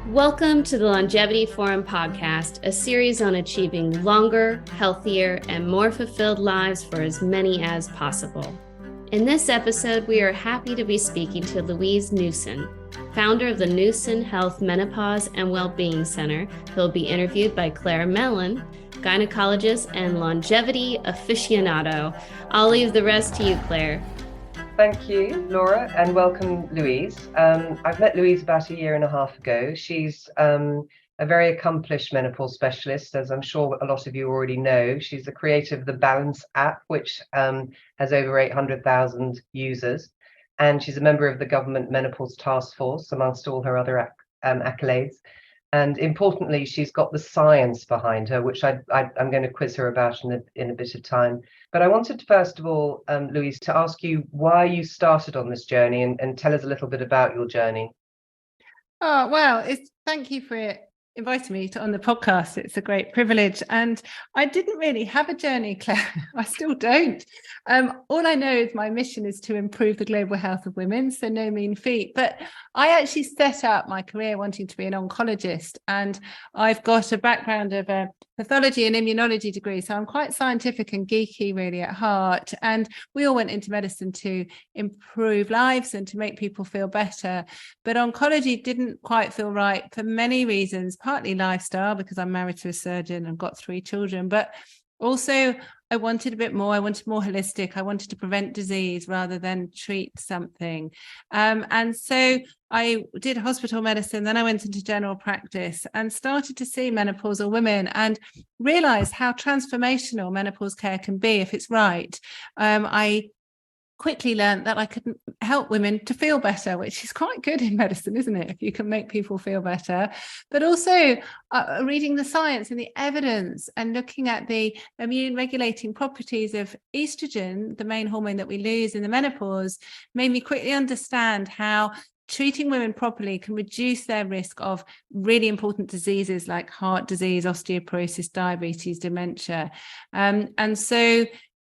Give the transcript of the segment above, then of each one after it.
Welcome to the Longevity Forum podcast, a series on achieving longer, healthier, and more fulfilled lives for as many as possible. In this episode, we are happy to be speaking to Louise Newson, founder of the Newson Health Menopause and Wellbeing Center, who will be interviewed by Claire Mellon, gynecologist and longevity aficionado. I'll leave the rest to you, Claire. Thank you, Laura, and welcome, Louise. I've met Louise about a year and a half ago. She's a very accomplished menopause specialist, as I'm sure a lot of you already know. She's the creator of the Balance app, which has over 800,000 users. And she's a member of the government menopause task force, amongst all her other accolades. And importantly, she's got the science behind her, which I'm going to quiz her about in a bit of time. But I wanted, first of all, Louise, to ask you why you started on this journey and tell us a little bit about your journey. Oh, well, thank you for inviting me on the podcast. It's a great privilege. And I didn't really have a journey, Claire. I still don't. All I know is my mission is to improve the global health of women, so no mean feat. But I actually set up my career wanting to be an oncologist, and I've got a background of a pathology and immunology degree, so I'm quite scientific and geeky really at heart. And we all went into medicine to improve lives and to make people feel better. But oncology didn't quite feel right for many reasons, partly lifestyle, because I'm married to a surgeon and got 3 children, but also I wanted a bit more. I wanted more holistic. I wanted to prevent disease rather than treat something. And so I did hospital medicine, then I went into general practice and started to see menopausal women and realized how transformational menopause care can be if it's right. I quickly learned that I could help women to feel better, which is quite good in medicine, isn't it? If you can make people feel better, but also reading the science and the evidence and looking at the immune regulating properties of estrogen, the main hormone that we lose in the menopause, made me quickly understand how treating women properly can reduce their risk of really important diseases like heart disease, osteoporosis, diabetes, dementia. And so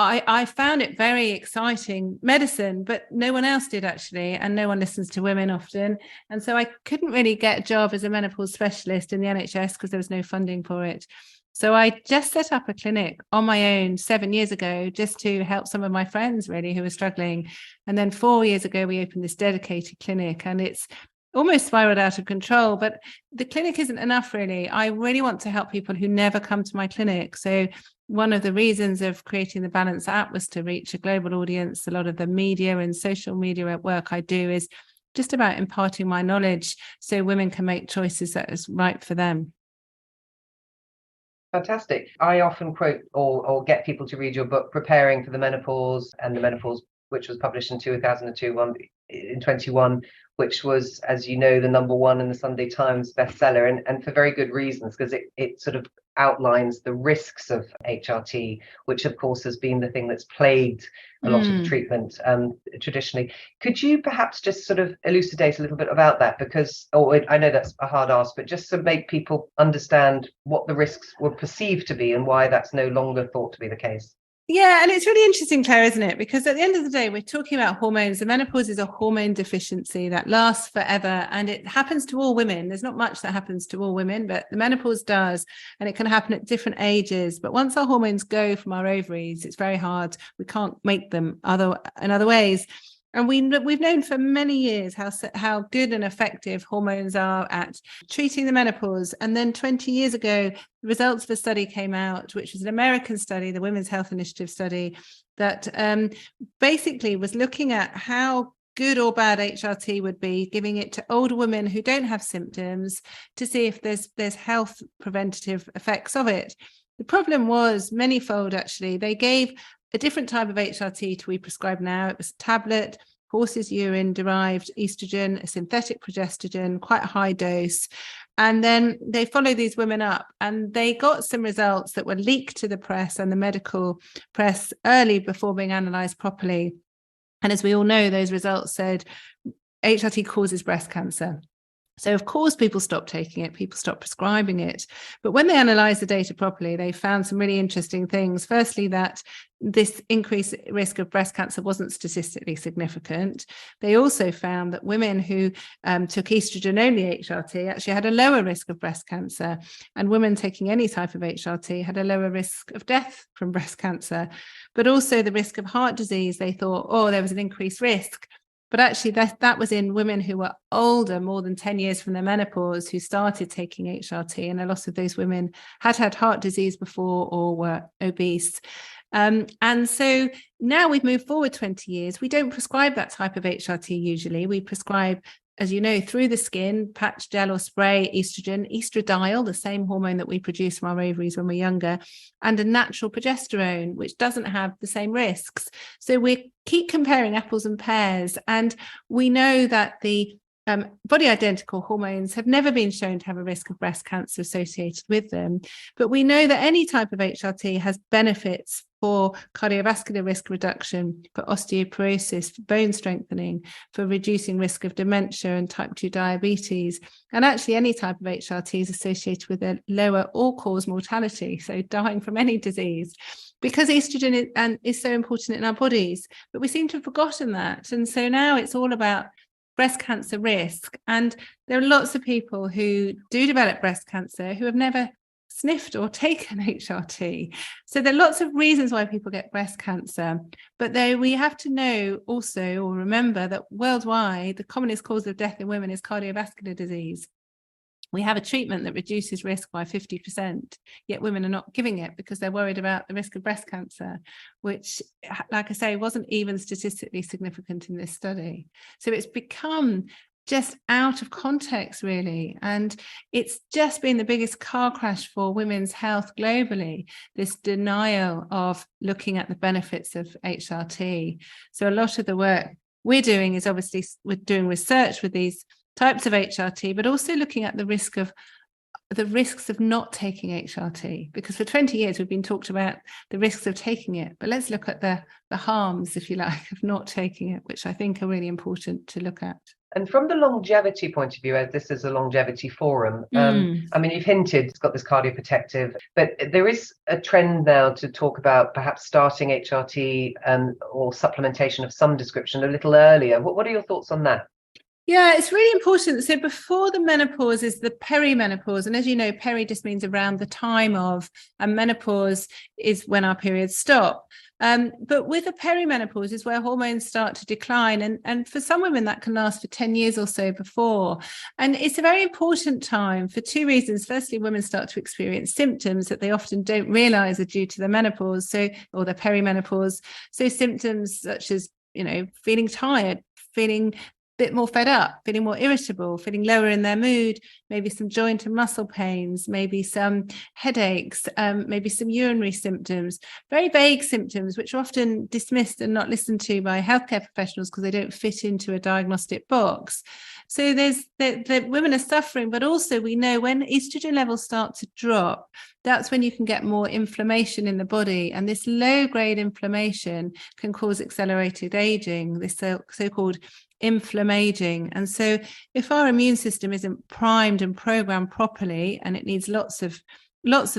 I found it very exciting medicine, but no one else did actually, and no one listens to women often. And so I couldn't really get a job as a menopause specialist in the NHS because there was no funding for it. So I just set up a clinic on my own 7 years ago just to help some of my friends really who were struggling. And then 4 years ago, we opened this dedicated clinic, and it's almost spiraled out of control, but the clinic isn't enough really. I really want to help people who never come to my clinic. So one of the reasons of creating the Balance app was to reach a global audience. A lot of the media and social media work I do is just about imparting my knowledge so women can make choices that is right for them. Fantastic. I often quote or get people to read your book, Preparing for the Menopause, and the Menopause, which was published in 2002, in 21, which was, as you know, the #1 in the Sunday Times bestseller, and for very good reasons, because it sort of outlines the risks of HRT, which of course has been the thing that's plagued a lot of treatment traditionally. Could you perhaps just sort of elucidate a little bit about that? Because, I know that's a hard ask, but just to make people understand what the risks were perceived to be and why that's no longer thought to be the case. Yeah, and it's really interesting, Claire, isn't it? Because at the end of the day, we're talking about hormones. The menopause is a hormone deficiency that lasts forever, and it happens to all women. There's not much that happens to all women, but the menopause does, and it can happen at different ages. But once our hormones go from our ovaries, it's very hard. We can't make them in other ways. And we've known for many years how good and effective hormones are at treating the menopause. And then 20 years ago, the results of a study came out, which was an American study, the Women's Health Initiative study, that basically was looking at how good or bad HRT would be, giving it to older women who don't have symptoms to see if there's health preventative effects of it. The problem was manyfold, actually. They gave a different type of HRT to we prescribe now. It was a tablet, horse's urine derived estrogen, a synthetic progestogen, quite a high dose. And then they followed these women up, and they got some results that were leaked to the press and the medical press early before being analysed properly. And as we all know, those results said HRT causes breast cancer. So, of course, people stopped taking it, people stopped prescribing it. But when they analysed the data properly, they found some really interesting things. Firstly, that this increased risk of breast cancer wasn't statistically significant. They also found that women who took estrogen-only HRT actually had a lower risk of breast cancer, and women taking any type of HRT had a lower risk of death from breast cancer. But also the risk of heart disease, they thought, oh, there was an increased risk. But actually, that was in women who were older, more than 10 years from their menopause, who started taking HRT. And a lot of those women had had heart disease before or were obese. And so now we've moved forward 20 years. We don't prescribe that type of HRT usually. We prescribe, as you know, through the skin, patch, gel or spray, estrogen, estradiol, the same hormone that we produce from our ovaries when we're younger, and a natural progesterone, which doesn't have the same risks. So we keep comparing apples and pears, and we know that the body identical hormones have never been shown to have a risk of breast cancer associated with them. But we know that any type of HRT has benefits for cardiovascular risk reduction, for osteoporosis, for bone strengthening, for reducing risk of dementia and type 2 diabetes. And actually any type of HRT is associated with a lower all-cause mortality, so dying from any disease, because estrogen is so important in our bodies. But we seem to have forgotten that. And so now it's all about breast cancer risk. And there are lots of people who do develop breast cancer who have never sniffed or taken HRT. So there are lots of reasons why people get breast cancer. But we have to know also, or remember, that worldwide, the commonest cause of death in women is cardiovascular disease. We have a treatment that reduces risk by 50%, yet women are not giving it because they're worried about the risk of breast cancer, which, like I say, wasn't even statistically significant in this study. So it's become just out of context, really. And it's just been the biggest car crash for women's health globally, this denial of looking at the benefits of HRT. So a lot of the work we're doing is obviously we're doing research with these types of HRT, but also looking at the risks of not taking HRT, because for 20 years we've been talked about the risks of taking it, but let's look at the harms, if you like, of not taking it, which I think are really important to look at. And from the longevity point of view, as this is a longevity forum, I mean, you've hinted it's got this cardioprotective, but there is a trend now to talk about perhaps starting HRT or supplementation of some description a little earlier. What are your thoughts on that? Yeah, it's really important. So before the menopause is the perimenopause. And as you know, peri just means around the time of, and menopause is when our periods stop. But with the perimenopause is where hormones start to decline. And for some women, that can last for 10 years or so before. And it's a very important time for two reasons. Firstly, women start to experience symptoms that they often don't realize are due to the menopause, or the perimenopause. So symptoms such as, feeling tired, feeling bit more fed up, feeling more irritable, feeling lower in their mood, maybe some joint and muscle pains, maybe some headaches, maybe some urinary symptoms, very vague symptoms, which are often dismissed and not listened to by healthcare professionals because they don't fit into a diagnostic box. So there's the women are suffering, but also we know when estrogen levels start to drop, that's when you can get more inflammation in the body. And this low-grade inflammation can cause accelerated aging, this so-called inflammaging. And so if our immune system isn't primed and programmed properly, and it needs lots of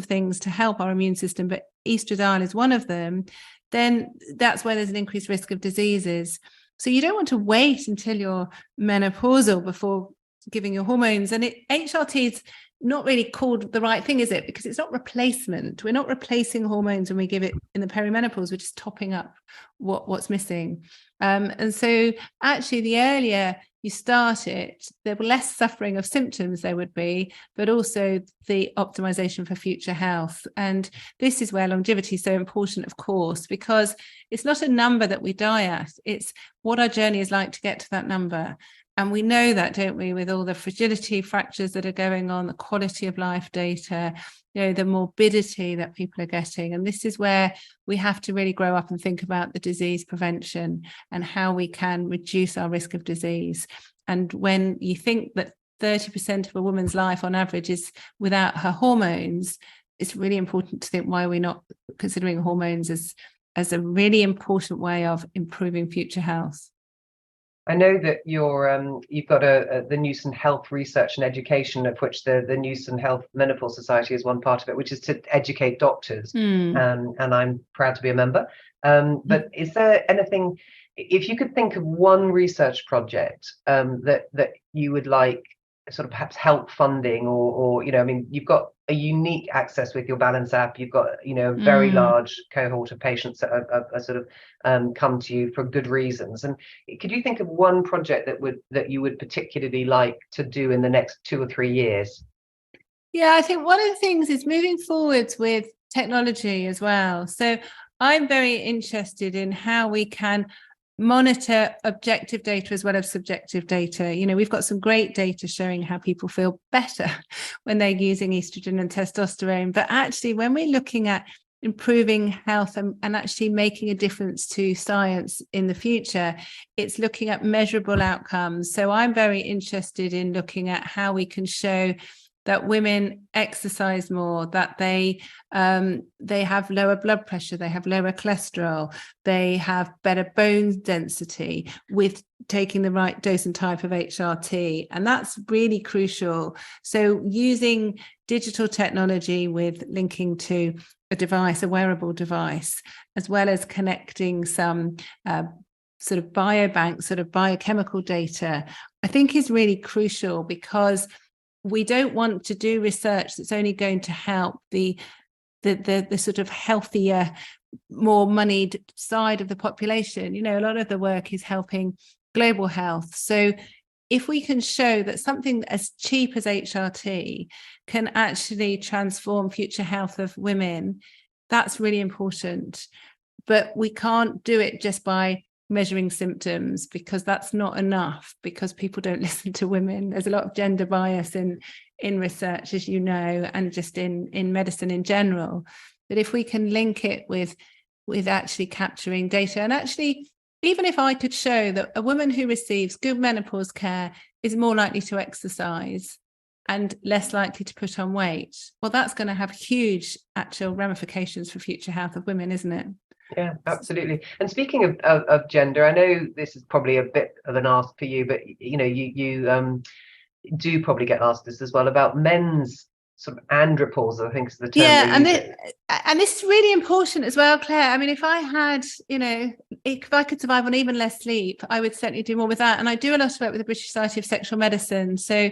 things to help our immune system, but estradiol is one of them, then that's where there's an increased risk of diseases. So you don't want to wait until you're menopausal before giving your hormones. And HRT is not really called the right thing, is it? Because it's not replacement. We're not replacing hormones when we give it in the perimenopause. We're just topping up what's missing. And so actually the earlier you start it, the less suffering of symptoms there would be, but also the optimization for future health. And this is where longevity is so important, of course, because it's not a number that we die at. It's what our journey is like to get to that number. And we know that, don't we, with all the fragility fractures that are going on, the quality of life data, the morbidity that people are getting. And this is where we have to really grow up and think about the disease prevention and how we can reduce our risk of disease. And when you think that 30% of a woman's life on average is without her hormones, it's really important to think why we're not considering hormones as a really important way of improving future health. I know that you've got the Newson Health Research and Education, of which the Newson Health Menopause Society is one part of it, which is to educate doctors. And I'm proud to be a member. But is there anything, if you could think of one research project that you would like sort of perhaps help funding, or I mean, you've got a unique access with your Balance app. You've got a very large cohort of patients that are sort of come to you for good reasons. And could you think of one project that you would particularly like to do in the next 2 or 3 years? Yeah, I think one of the things is moving forwards with technology as well. So I'm very interested in how we can monitor objective data as well as subjective data. We've got some great data showing how people feel better when they're using estrogen and testosterone. But actually, when we're looking at improving health and actually making a difference to science in the future, it's looking at measurable outcomes. So I'm very interested in looking at how we can show that women exercise more, that they have lower blood pressure, they have lower cholesterol, they have better bone density with taking the right dose and type of HRT. And that's really crucial. So using digital technology with linking to a device, a wearable device, as well as connecting some sort of biobank, sort of biochemical data, I think is really crucial, because we don't want to do research that's only going to help the sort of healthier, more moneyed side of the population. A lot of the work is helping global health. So if we can show that something as cheap as HRT can actually transform future health of women, that's really important. But we can't do it just by measuring symptoms, because that's not enough, because people don't listen to women. There's a lot of gender bias in research, as you know, and just in medicine in general. But if we can link it with actually capturing data, and actually, even if I could show that a woman who receives good menopause care is more likely to exercise and less likely to put on weight, well, that's going to have huge actual ramifications for future health of women, isn't it? Yeah, absolutely. And speaking of gender, I know this is probably a bit of an ask for you, but you do probably get asked this as well about men's sort of andropause, I think is the term. Yeah, and this is really important as well, Claire. I mean, if I had, if I could survive on even less sleep, I would certainly do more with that. And I do a lot of work with the British Society of Sexual Medicine. So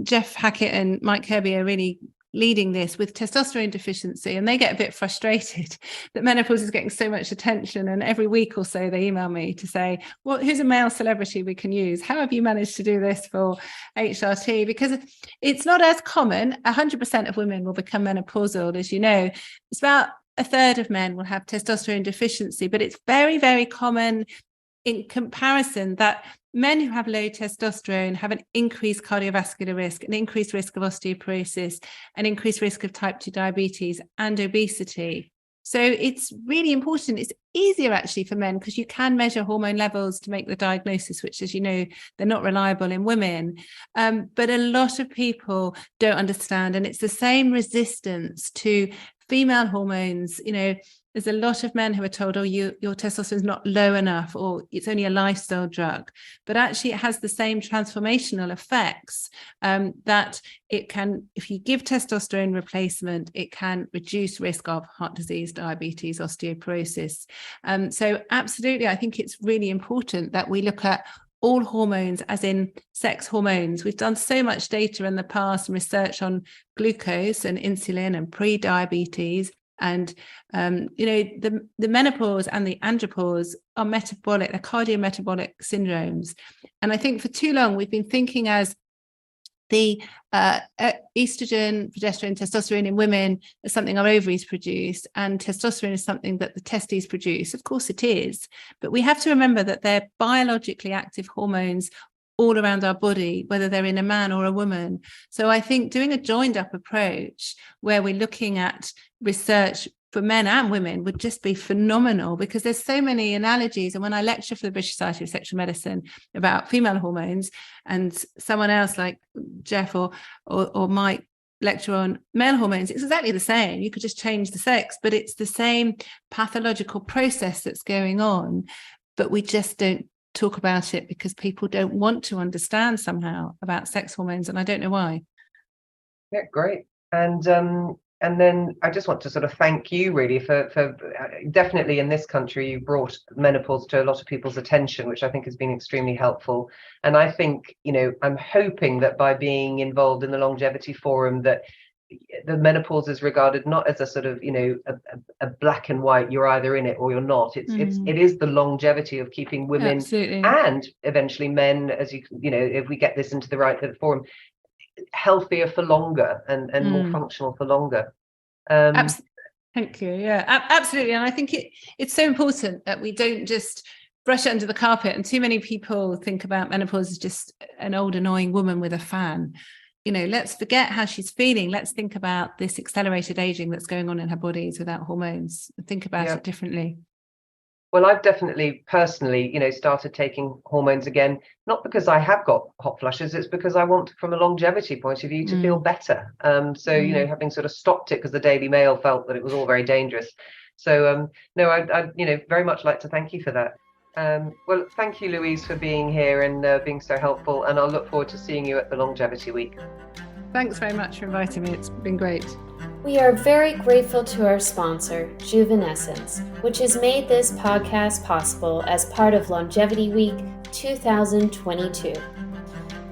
Jeff Hackett and Mike Kirby are really leading this with testosterone deficiency, and they get a bit frustrated that menopause is getting so much attention, and every week or so they email me to say, well, who's a male celebrity we can use? How have you managed to do this for HRT? Because it's not as common. 100% of women will become menopausal, as you know. It's about a third of men will have testosterone deficiency, but it's very, very common in comparison that men who have low testosterone have an increased cardiovascular risk, an increased risk of osteoporosis, an increased risk of type 2 diabetes and obesity. So it's really important. It's easier actually for men, because you can measure hormone levels to make the diagnosis, which, as you know, they're not reliable in women. But a lot of people don't understand, and it's the same resistance to female hormones. There's a lot of men who are told, oh, your testosterone is not low enough, or it's only a lifestyle drug. But actually, it has the same transformational effects that it can, if you give testosterone replacement, it can reduce risk of heart disease, diabetes, osteoporosis. So absolutely, I think it's really important that we look at all hormones, as in sex hormones. We've done so much data in the past and research on glucose and insulin and pre-diabetes. And, the menopause and the andropause are metabolic, they're cardiometabolic syndromes. And I think for too long, we've been thinking as the estrogen, progesterone, testosterone in women is something our ovaries produce, and testosterone is something that the testes produce. Of course it is, but we have to remember that they're biologically active hormones all around our body, whether they're in a man or a woman. So I think doing a joined up approach where we're looking at research for men and women would just be phenomenal, because there's so many analogies. And when I lecture for the British Society of Sexual Medicine about female hormones, and someone else like Jeff or Mike lecture on male hormones, it's exactly the same. You could just change the sex, but it's the same pathological process that's going on, but we just don't talk about it because people don't want to understand somehow about sex hormones, and I don't know why. Yeah, great. And then I just want to sort of thank you really for definitely in this country, you brought menopause to a lot of people's attention, which I think has been extremely helpful. And I think, I'm hoping that by being involved in the Longevity Forum, that the menopause is regarded not as a sort of, a black and white, you're either in it or you're not. It is the longevity of keeping women and eventually men, as if we get this into the right forum, healthier for longer and more functional for longer. Thank you. Yeah, absolutely. And I think it's so important that we don't just brush it under the carpet. And too many people think about menopause as just an old annoying woman with a fan. Let's forget how she's feeling. Let's think about this accelerated aging that's going on in her bodies without hormones. Think about it differently. Well, I've definitely personally, started taking hormones again, not because I have got hot flushes, it's because I want, from a longevity point of view, to feel better. Having sort of stopped it because the Daily Mail felt that it was all very dangerous. So, no, I'd very much like to thank you for that. Well, thank you, Louise, for being here and being so helpful. And I'll look forward to seeing you at the Longevity Week. Thanks very much for inviting me. It's been great. We are very grateful to our sponsor, Juvenescence, which has made this podcast possible as part of Longevity Week 2022.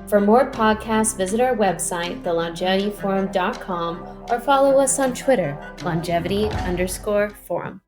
For more podcasts, visit our website, thelongevityforum.com, or follow us on Twitter, longevity_forum.